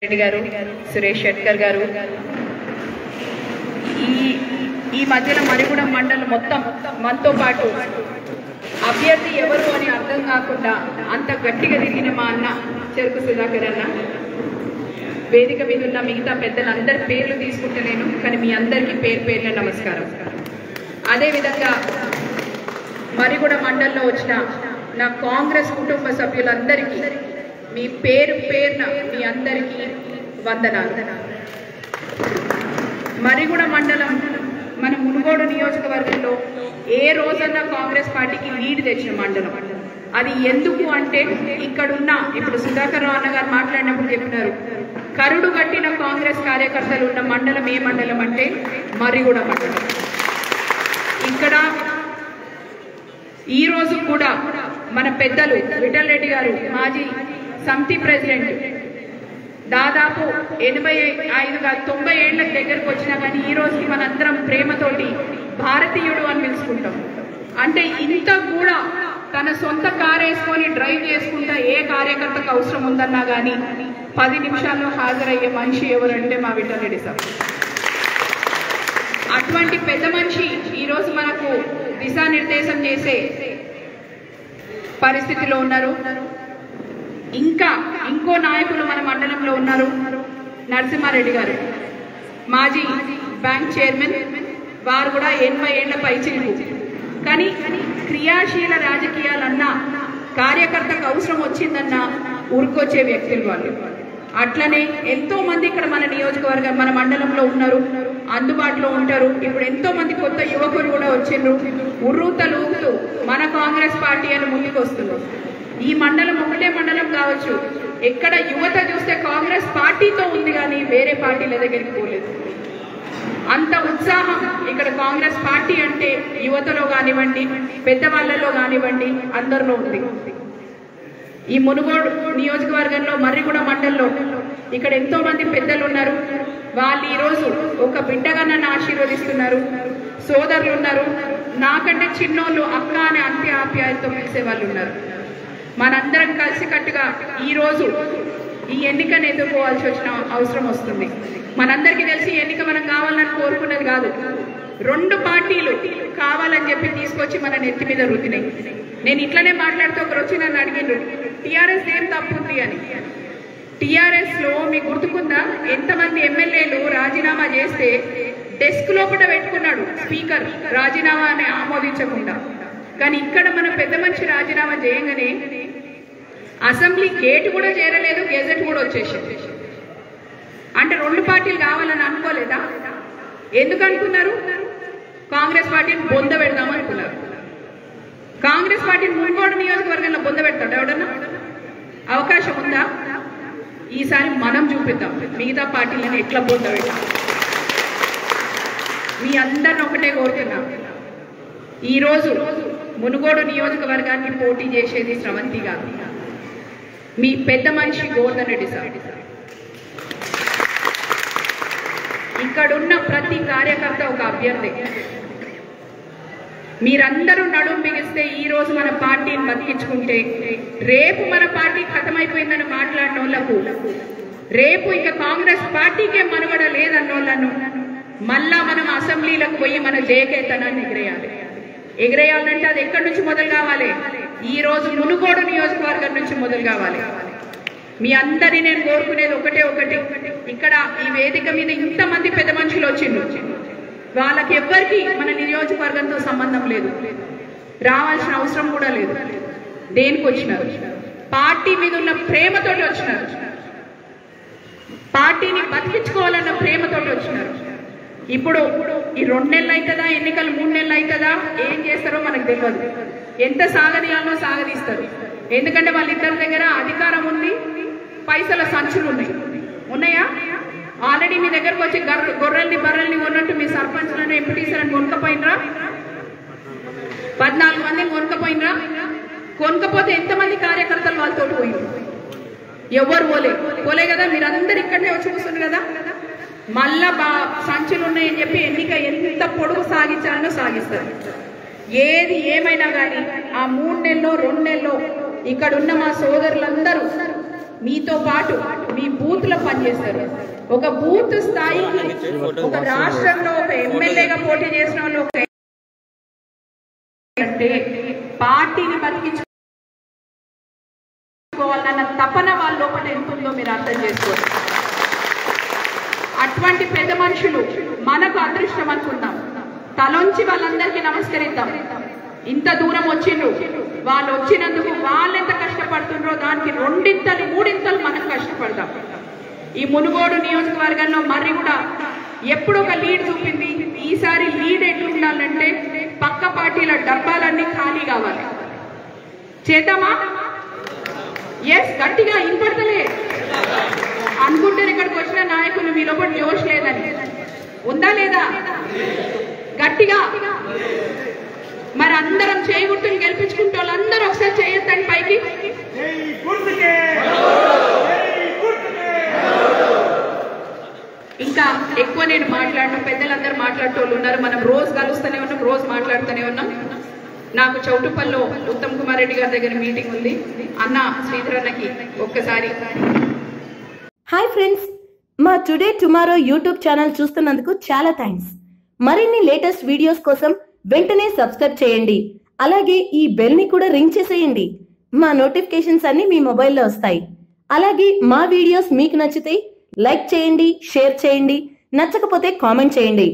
రెడ్డి గారు, సురేష్ షెట్కర్ గారు, ఈ మధ్యన మరిగూడెం మండలం మొత్తం మనతో పాటు అభ్యర్థి ఎవరు అని అర్థం కాకుండా అంత గట్టిగా దిగిన మా అన్న చెరుకు సుధాకర్ అన్న, వేదిక మీద ఉన్న మిగతా పెద్దలందరి పేర్లు తీసుకుంటలేను, కానీ మీ అందరికీ పేర్ల నమస్కారం. అదేవిధంగా మరిగూడెం మండలంలో వచ్చిన నా కాంగ్రెస్ కుటుంబ సభ్యులందరికీ మీ పేరున మీ అందరికీ వందనాలు. మరిగూడెం మండలం మన మునుగోడు నియోజకవర్గంలో ఏ రోజన్నా కాంగ్రెస్ పార్టీకి లీడ్ తెచ్చిన మండలం. అది ఎందుకు అంటే ఇక్కడున్న ఇప్పుడు సుధాకర్ రావు అన్న గారు మాట్లాడినప్పుడు చెప్పినారు, కరుడు కట్టిన కాంగ్రెస్ కార్యకర్తలు ఉన్న మండలం ఏ మండలం అంటే మరిగూడెం మండలం. ఇక్కడ ఈ రోజు కూడా మన పెద్దలు విఠల్ రెడ్డి గారు మాజీ సమితి ప్రెసిడెంట్, దాదాపు 90 ఏళ్ల దగ్గరకు వచ్చినా కానీ ఈ రోజుకి మనందరం ప్రేమతోటి భారతీయుడు అని పిలుచుకుంటాం. అంటే ఇంత కూడా తన సొంత కారు వేసుకొని డ్రైవ్ చేసుకుంటా ఏ కార్యకర్తకు అవసరం ఉందన్నా కానీ 10 నిమిషాల్లో హాజరయ్యే మనిషి ఎవరంటే మా విఠల్ రెడ్డి సార్. అటువంటి పెద్ద మనిషి ఈరోజు మనకు దిశానిర్దేశం చేసే పరిస్థితిలో ఉన్నారు. ఇంకో నాయకులు మన మండలంలో ఉన్నారు. నరసింహారెడ్డి గారు మాజీ బ్యాంక్ చైర్మన్, వారు కూడా 80 ఏళ్ల పైచిలుకు, కానీ క్రియాశీల రాజకీయాలన్నా కార్యకర్తకు అవసరం వచ్చిందన్నా ఊరుకొచ్చే వ్యక్తులు వాళ్ళు. అట్లనే ఎంతో మంది ఇక్కడ మన నియోజకవర్గం మన మండలంలో ఉన్నారు, అందుబాటులో ఉంటారు. ఇప్పుడు ఎంతో మంది కొత్త యువకులు కూడా వచ్చిండ్రు, ఉర్రూతలూగుతూ మన కాంగ్రెస్ పార్టీ అని ముందుకు వస్తున్నారు. ఈ మండలం ఒకటే మండలం కావచ్చు, ఎక్కడ యువత చూస్తే కాంగ్రెస్ పార్టీతో ఉంది కానీ వేరే పార్టీల దగ్గరికి పోలేదు. అంత ఉత్సాహం ఇక్కడ కాంగ్రెస్ పార్టీ అంటే యువతలో కానివ్వండి, పెద్దవాళ్లలో కానివ్వండి, అందరిలో ఉంది. ఈ మునుగోడు నియోజకవర్గంలో మర్రిగూడెం మండలంలో ఇక్కడ ఎంతో మంది పెద్దలు ఉన్నారు. వాళ్ళు ఈరోజు ఒక బిడ్డగా నన్ను ఆశీర్వదిస్తున్నారు. సోదరులు ఉన్నారు, నాకంటే చిన్నోళ్ళు అక్క అనే అంత్య ఆప్యాయతతో పిలిచే వాళ్ళు ఉన్నారు. మనందరం కలిసికట్టుగా ఈరోజు ఈ ఎన్నికను ఎదుర్కోవాల్సి వచ్చిన అవసరం వస్తుంది. మనందరికీ తెలిసి ఎన్నిక మనం కావాలని కోరుకున్నది కాదు, 2 పార్టీలు కావాలని చెప్పి తీసుకొచ్చి మన నెత్తి మీద రుద్దినాయి. నేను ఇట్లనే మాట్లాడుతూ ఒకరు వచ్చి నన్ను అడిగిండ్రు, టీఆర్ఎస్ ఏం తప్పుంది అని. టీఆర్ఎస్ లో మీకు గుర్తుకుందా, ఎంతమంది ఎమ్మెల్యేలు రాజీనామా చేస్తే డెస్క్ లోపల పెట్టుకున్నాడు స్పీకర్ రాజీనామా అని ఆమోదించకుండా. కానీ ఇక్కడ మన పెద్ద మనిషి రాజీనామా చేయగానే అసెంబ్లీ గేట్ కూడా చేరలేదు, గెజెట్ కూడా వచ్చేసింది. అంటే 2 పార్టీలు కావాలని అనుకోలేదా? ఎందుకు అనుకున్నారు? కాంగ్రెస్ పార్టీని బొంద పెడదాం అనుకున్నారు. కాంగ్రెస్ పార్టీని మునుగోడు నియోజకవర్గంలో బొంద పెడతాడు ఎవడన్నా? అవకాశం ఉందా? ఈసారి మనం చూపిద్దాం మిగతా పార్టీలను ఎట్లా బొంద పెడతాం. మీ అందరిని ఒకటే కోరుతున్నాం, ఈరోజు మునుగోడు నియోజకవర్గానికి పోటీ చేసేది స్రవంతి గారు, మీ పెద్ద మనిషి గోవర్ధన్ రెడ్డి సార్. ఇక్కడున్న ప్రతి కార్యకర్త ఒక అభ్యర్థి. మీరందరూ నడుం బిగిస్తే ఈ రోజు మన పార్టీని బతికించుకుంటే రేపు మన పార్టీ ఖతమైపోయిందని మాట్లాడిన వాళ్ళకు, రేపు ఇక కాంగ్రెస్ పార్టీకే మనుగడ లేదన్నోళ్ళను మళ్ళా మనం అసెంబ్లీలకు పోయి మన జయకేతనాన్ని ఎగిరేయాలంటే అది ఎక్కడి నుంచి మొదలు కావాలి? ఈ రోజు మునుగోడు నియోజకవర్గం నుంచి మొదలు కావాలి. మీ అందరినీ నేను కోరుకునేది ఒకటి, ఇక్కడ ఈ వేదిక మీద ఇంతమంది పెద్ద మనుషులు వచ్చిండ్రు, వాళ్ళకి ఎవ్వరికి మన నియోజకవర్గంతో సంబంధం లేదు, రావాల్సిన అవసరం కూడా లేదు. దేనికి వచ్చినారు? పార్టీ మీద ఉన్న ప్రేమతోటి వచ్చినారు, పార్టీని బతికించుకోవాలన్న ప్రేమతోటి వచ్చినారు. ఇప్పుడు ఈ 2 నెలలు అవుతుందా ఎన్నికలు, 3 నెలలు అవుతుందా, ఏం చేస్తారో మనకు తెలియదు. ఎంత సాగదీయాలో సాగదీస్తారు. ఎందుకంటే వాళ్ళిద్దరి దగ్గర అధికారం ఉంది, పైసల సంచులు ఉన్నాయా? ఆల్రెడీ మీ దగ్గరకు వచ్చి గొర్రెల్ని బర్రెల్ని కొన్నట్టు మీ సర్పంచ్లను ఎంపీటీసీలను కొనుక్కపోయినరా? 14 మందిని కొనుక్కపోయినరా? కొనుక్కపోతే ఎంతమంది కార్యకర్తలు వాళ్ళతో పోయినారు? ఎవరు పోలే కదా. మీరందరూ ఇక్కడనే వచ్చి కూర్చున్నారు కదా. మళ్ళా సంచులు ఉన్నాయని చెప్పి ఎన్నిక ఎంత పొడుగు సాగించాలనో సాగిస్తారు. ఏది ఏమైనా కానీ ఆ 3 నెలలో 2 నెలలో ఇక్కడున్న మా సోదరులందరూ మీతో పాటు మీ బూత్లో పనిచేస్తారు. ఒక బూత్ స్థాయికి ఒక రాష్ట్రంలో ఒక ఎమ్మెల్యేగా పోటీ చేసిన వాళ్ళు అంటే పార్టీని బతికించుకోవాలన్న తపన వాళ్ళ లోపల ఎంత ఉందో మీరు అర్థం చేసుకోండి. అటువంటి పెద్ద మనుషులు మనకు అదృష్టం అనుకుందాం. తలొంచి వాళ్ళందరికీ నమస్కరిద్దాం. ఇంత దూరం వచ్చిండ్రు, వాళ్ళు వచ్చినందుకు వాళ్ళు ఎంత కష్టపడుతుండ్రో దానికి రెండింతలు మూడింతలు మనం కష్టపడదాం. ఈ మునుగోడు నియోజకవర్గంలో మరి కూడా ఎప్పుడు ఒక లీడ్ చూపింది. ఈసారి లీడ్ ఎట్లుండాలంటే పక్క పార్టీల డబ్బాలన్నీ ఖాళీ కావాలి. చేద్దామా? ఎస్, గట్టిగా ఇంపడతలే అనుకుంటే ఇక్కడికి వచ్చిన నాయకులు మీలో కూడా జోష్ లేదని ఉందా లేదా? గట్టిగా మరి అందరం చేయగుర్తులు గెలిపించుకుంటే వాళ్ళందరూ ఒకసారి చేయొద్దండి పైకి. ఇంకా ఎక్కువ నేను మాట్లాడను, పెద్దలందరూ మాట్లాడేటోళ్ళు ఉన్నారు. మనం రోజు కలుస్తూనే ఉన్నాం, రోజు మాట్లాడుతూనే ఉన్నాం. నాకు చౌటుపల్లో ఉత్తమ్ కుమార్ రెడ్డి గారి దగ్గర మీటింగ్ ఉంది. అన్న శ్రీధరన్నకి ఒక్కసారి హాయ్ ఫ్రెండ్స్, మా టుడే టుమారో యూట్యూబ్ ఛానల్ చూస్తున్నందుకు చాలా థ్యాంక్స్. మరిన్ని లేటెస్ట్ వీడియోస్ కోసం వెంటనే సబ్స్క్రైబ్ చేయండి. అలాగే ఈ బెల్ ని కూడా రింగ్ చేసేయండి. మా నోటిఫికేషన్స్ అన్ని మీ మొబైల్లో వస్తాయి. అలాగే మా వీడియోస్ మీకు నచ్చితే లైక్ చేయండి, షేర్ చేయండి, నచ్చకపోతే కామెంట్ చేయండి.